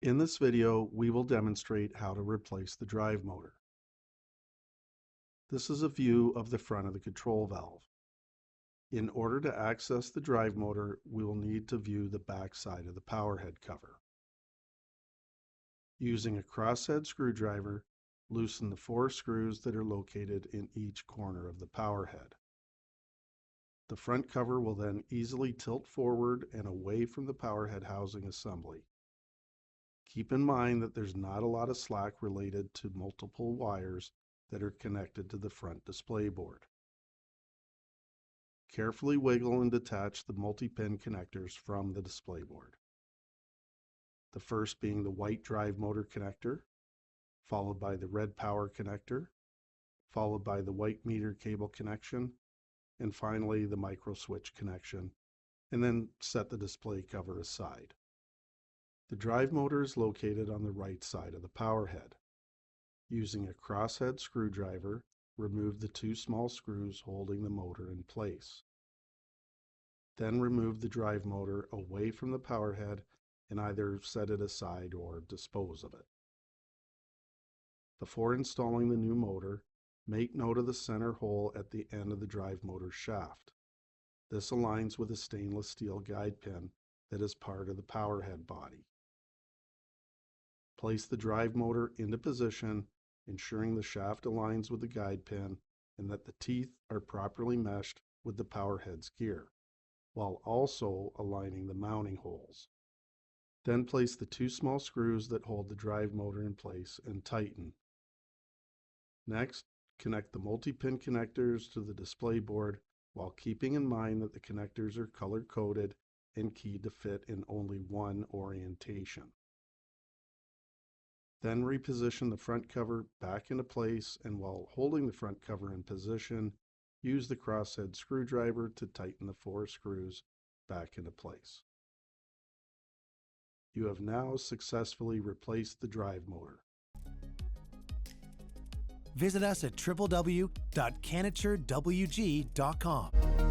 In this video, we will demonstrate how to replace the drive motor. This is a view of the front of the control valve. In order to access the drive motor, we will need to view the back side of the power head cover. Using a crosshead screwdriver, loosen the 4 screws that are located in each corner of the power head. The front cover will then easily tilt forward and away from the power head housing assembly. Keep in mind that there's not a lot of slack related to multiple wires that are connected to the front display board. Carefully wiggle and detach the multi-pin connectors from the display board. The first being the white drive motor connector, followed by the red power connector, followed by the white meter cable connection, and finally the micro switch connection, and then set the display cover aside. The drive motor is located on the right side of the power head. Using a crosshead screwdriver, remove the 2 small screws holding the motor in place. Then remove the drive motor away from the power head and either set it aside or dispose of it. Before installing the new motor, make note of the center hole at the end of the drive motor shaft. This aligns with a stainless steel guide pin that is part of the power head body. Place the drive motor into position, ensuring the shaft aligns with the guide pin and that the teeth are properly meshed with the power head's gear, while also aligning the mounting holes. Then place the 2 small screws that hold the drive motor in place and tighten. Next, connect the multi-pin connectors to the display board while keeping in mind that the connectors are color-coded and keyed to fit in only one orientation. Then reposition the front cover back into place, and while holding the front cover in position, use the crosshead screwdriver to tighten the 4 screws back into place. You have now successfully replaced the drive motor. Visit us at www.CanatureWG.com.